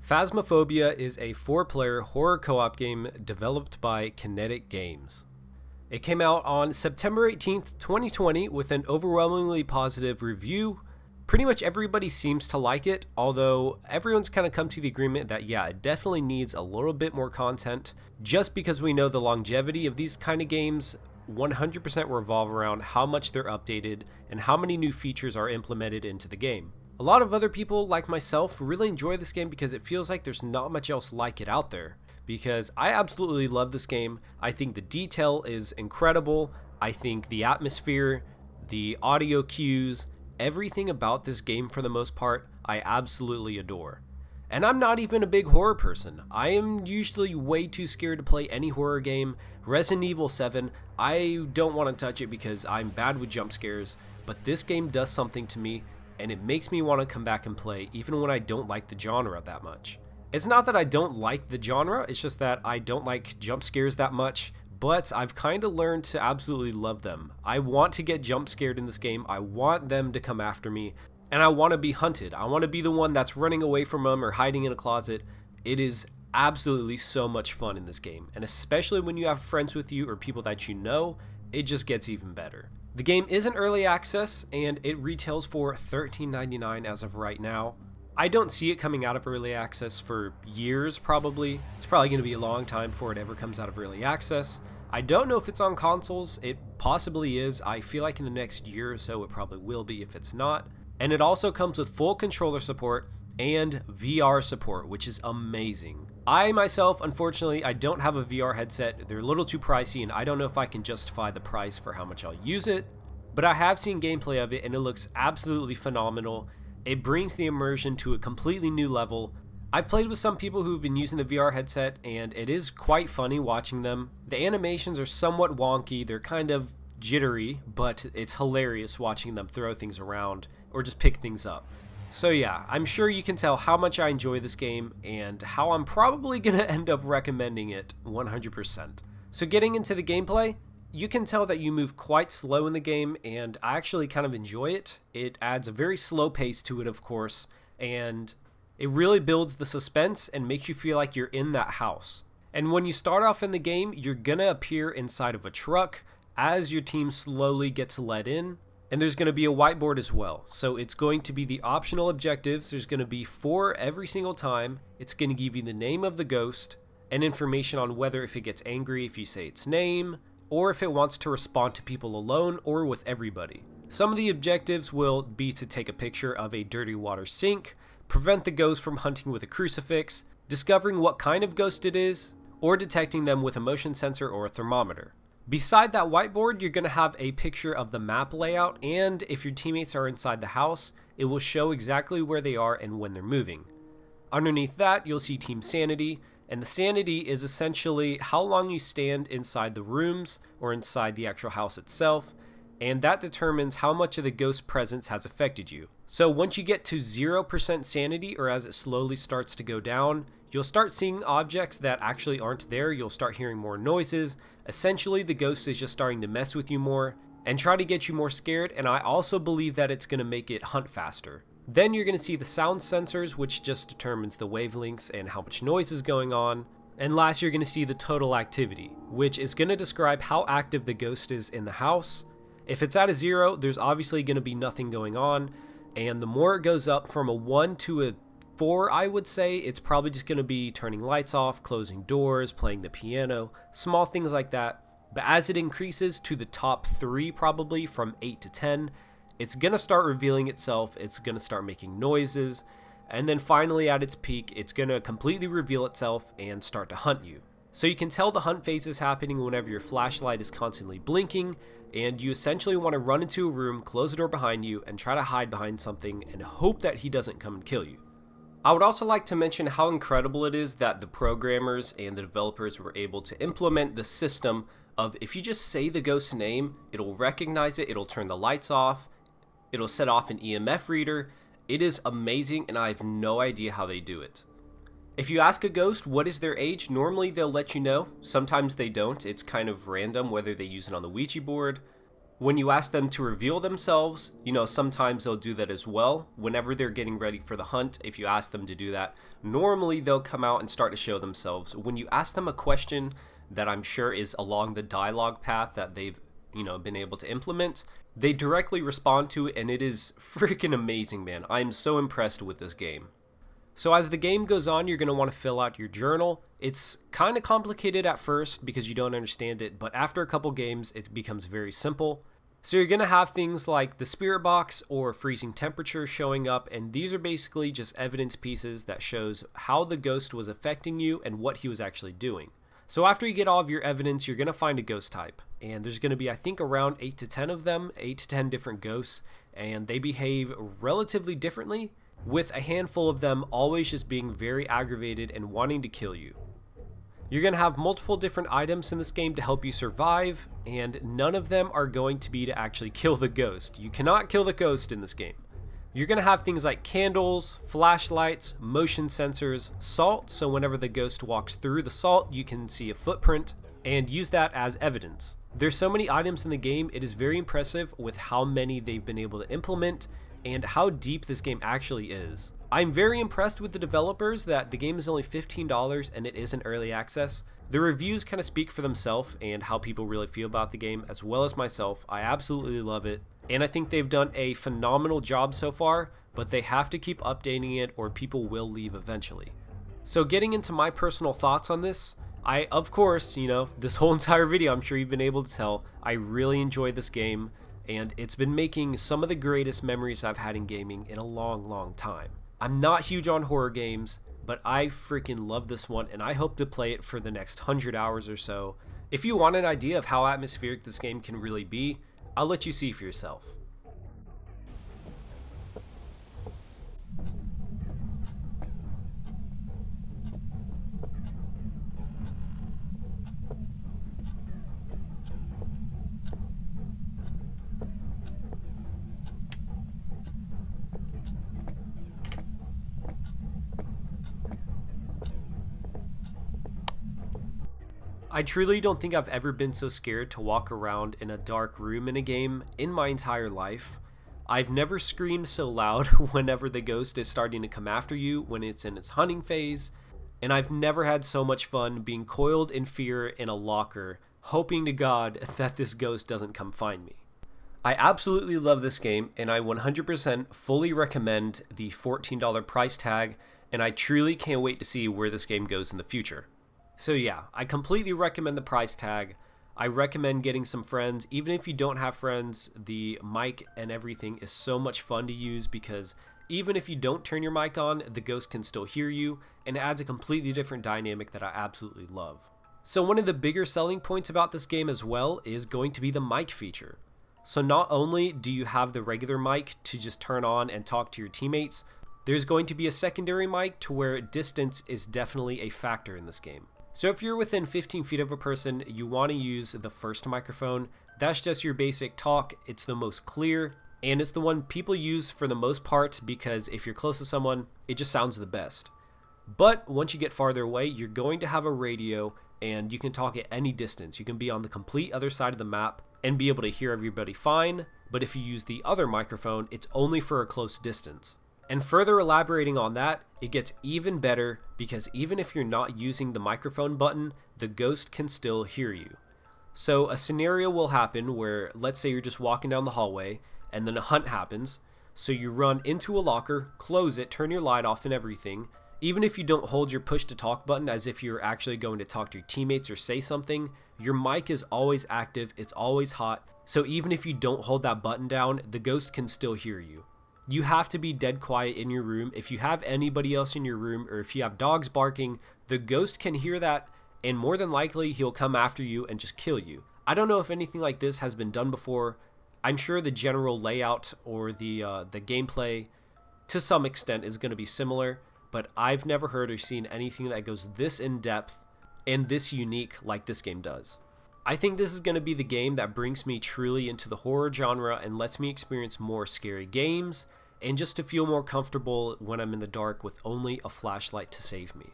Phasmophobia is a 4-player horror co-op game developed by Kinetic Games. It came out on September 18th, 2020 with an overwhelmingly positive review. Pretty much everybody seems to like it, although everyone's kind of come to the agreement that it definitely needs a little bit more content, just because we know the longevity of these kind of games 100% revolve around how much they're updated and how many new features are implemented into the game. A lot of other people, like myself, really enjoy this game because it feels like there's not much else like it out there. Because I absolutely love this game. I think the detail is incredible. I think the atmosphere, the audio cues, everything about this game for the most part, I absolutely adore. And I'm not even a big horror person. I am usually way too scared to play any horror game. Resident Evil 7, I don't want to touch it because I'm bad with jump scares, but this game does something to me, and it makes me want to come back and play even when I don't like the genre that much. It's not that I don't like the genre, it's just that I don't like jump scares that much, but I've kind of learned to absolutely love them. I want to get jump scared in this game, I want them to come after me, and I want to be hunted. I want to be the one that's running away from them or hiding in a closet. It is absolutely so much fun in this game, and especially when you have friends with you or people that you know, it just gets even better. The game is in early access, and it retails for $13.99 as of right now. I don't see it coming out of early access for years, probably. It's probably going to be a long time before it ever comes out of early access. I don't know if it's on consoles. It possibly is. I feel like in the next year or so it probably will be if it's not. And it also comes with full controller support and VR support, which is amazing. I myself, unfortunately, I don't have a VR headset. They're a little too pricey, and I don't know if I can justify the price for how much I'll use it. But I have seen gameplay of it, and it looks absolutely phenomenal. It brings the immersion to a completely new level. I've played with some people who've been using the VR headset, and it is quite funny watching them. The animations are somewhat wonky, they're kind of jittery, but it's hilarious watching them throw things around or just pick things up. So yeah, I'm sure you can tell how much I enjoy this game and how I'm probably going to end up recommending it 100%. So getting into the gameplay, you can tell that you move quite slow in the game, and I actually kind of enjoy it. It adds a very slow pace to it, of course, and it really builds the suspense and makes you feel like you're in that house. And when you start off in the game, you're going to appear inside of a truck as your team slowly gets let in. And there's going to be a whiteboard as well. So it's going to be the optional objectives. There's going to be 4 every single time. It's going to give you the name of the ghost and information on whether if it gets angry if you say its name, or if it wants to respond to people alone or with everybody. Some of the objectives will be to take a picture of a dirty water sink, prevent the ghost from hunting with a crucifix, discovering what kind of ghost it is, or detecting them with a motion sensor or a thermometer. Beside that whiteboard, you're going to have a picture of the map layout, and if your teammates are inside the house, it will show exactly where they are and when they're moving. Underneath that, you'll see Team Sanity, and the sanity is essentially how long you stand inside the rooms or inside the actual house itself, and that determines how much of the ghost presence has affected you. So once you get to 0% sanity, or as it slowly starts to go down, you'll start seeing objects that actually aren't there. You'll start hearing more noises. Essentially, the ghost is just starting to mess with you more and try to get you more scared, and I also believe that it's going to make it hunt faster. Then you're going to see the sound sensors, which just determines the wavelengths and how much noise is going on. And last, you're going to see the total activity, which is going to describe how active the ghost is in the house. If it's at a 0, there's obviously going to be nothing going on, and the more it goes up from a 1 to a 4, I would say, it's probably just going to be turning lights off, closing doors, playing the piano, small things like that. But as it increases to the top 3, probably from 8 to 10, it's going to start revealing itself, it's going to start making noises, and then finally at its peak, it's going to completely reveal itself and start to hunt you. So you can tell the hunt phase is happening whenever your flashlight is constantly blinking, and you essentially want to run into a room, close the door behind you, and try to hide behind something and hope that he doesn't come and kill you. I would also like to mention how incredible it is that the programmers and the developers were able to implement the system of if you just say the ghost's name, it'll recognize it, it'll turn the lights off, it'll set off an EMF reader. It is amazing, and I have no idea how they do it. If you ask a ghost what is their age, normally they'll let you know. Sometimes they don't. It's kind of random whether they use it on the Ouija board When you ask them to reveal themselves, sometimes they'll do that as well. Whenever they're getting ready for the hunt, if you ask them to do that, normally they'll come out and start to show themselves. When you ask them a question that I'm sure is along the dialogue path that they've, been able to implement, they directly respond to it, and it is freaking amazing, man. I'm so impressed with this game. So as the game goes on, you're going to want to fill out your journal. It's kind of complicated at first because you don't understand it, but after a couple games, it becomes very simple. So you're going to have things like the spirit box or freezing temperature showing up, and these are basically just evidence pieces that shows how the ghost was affecting you and what he was actually doing. So after you get all of your evidence, you're going to find a ghost type, and there's going to be, I think, around 8 to 10 of them, 8 to 10 different ghosts, and they behave relatively differently, with a handful of them always just being very aggravated and wanting to kill you. You're going to have multiple different items in this game to help you survive, and none of them are going to be to actually kill the ghost. You cannot kill the ghost in this game. You're going to have things like candles, flashlights, motion sensors, salt, so whenever the ghost walks through the salt, you can see a footprint, and use that as evidence. There's so many items in the game, it is very impressive with how many they've been able to implement, and how deep this game actually is. I'm very impressed with the developers that the game is only $15 and it is in early access. The reviews kind of speak for themselves and how people really feel about the game, as well as myself. I absolutely love it, and I think they've done a phenomenal job so far, but they have to keep updating it or people will leave eventually. So getting into my personal thoughts on this, of course, this whole entire video, I'm sure you've been able to tell, I really enjoy this game. And it's been making some of the greatest memories I've had in gaming in a long time. I'm not huge on horror games, but I freaking love this one, and I hope to play it for the next 100 hours or so. If you want an idea of how atmospheric this game can really be, I'll let you see for yourself. I truly don't think I've ever been so scared to walk around in a dark room in a game in my entire life. I've never screamed so loud whenever the ghost is starting to come after you when it's in its hunting phase, and I've never had so much fun being coiled in fear in a locker, hoping to God that this ghost doesn't come find me. I absolutely love this game, and I 100% fully recommend the $14 price tag, and I truly can't wait to see where this game goes in the future. So yeah, I completely recommend the price tag. I recommend getting some friends. Even if you don't have friends, the mic and everything is so much fun to use because even if you don't turn your mic on, the ghost can still hear you, and it adds a completely different dynamic that I absolutely love. So one of the bigger selling points about this game as well is going to be the mic feature. So not only do you have the regular mic to just turn on and talk to your teammates, there's going to be a secondary mic to where distance is definitely a factor in this game. So if you're within 15 feet of a person, you want to use the first microphone. That's just your basic talk. It's the most clear, and it's the one people use for the most part because if you're close to someone, it just sounds the best. But once you get farther away, you're going to have a radio, and you can talk at any distance. You can be on the complete other side of the map and be able to hear everybody fine, but if you use the other microphone, it's only for a close distance. And further elaborating on that, it gets even better because even if you're not using the microphone button, the ghost can still hear you. So a scenario will happen where, let's say you're just walking down the hallway and then a hunt happens. So you run into a locker, close it, turn your light off and everything. Even if you don't hold your push to talk button as if you're actually going to talk to your teammates or say something, your mic is always active, it's always hot. So even if you don't hold that button down, the ghost can still hear you. You have to be dead quiet in your room. If you have anybody else in your room or if you have dogs barking, the ghost can hear that, and more than likely he'll come after you and just kill you. I don't know if anything like this has been done before. I'm sure the general layout or the gameplay to some extent is going to be similar, but I've never heard or seen anything that goes this in depth and this unique like this game does. I think this is going to be the game that brings me truly into the horror genre and lets me experience more scary games and just to feel more comfortable when I'm in the dark with only a flashlight to save me.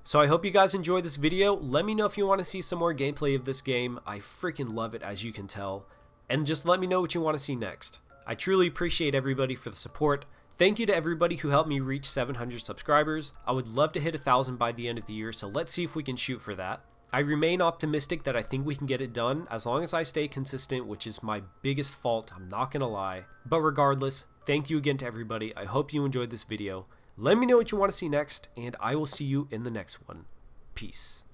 So I hope you guys enjoyed this video. Let me know if you want to see some more gameplay of this game. I freaking love it, as you can tell. and just let me know what you want to see next. I truly appreciate everybody for the support. Thank you to everybody who helped me reach 700 subscribers. I would love to hit 1,000 by the end of the year, so let's see if we can shoot for that. I remain optimistic that I think we can get it done as long as I stay consistent, which is my biggest fault, I'm not gonna lie. But regardless, thank you again to everybody. I hope you enjoyed this video. Let me know what you want to see next, and I will see you in the next one. Peace.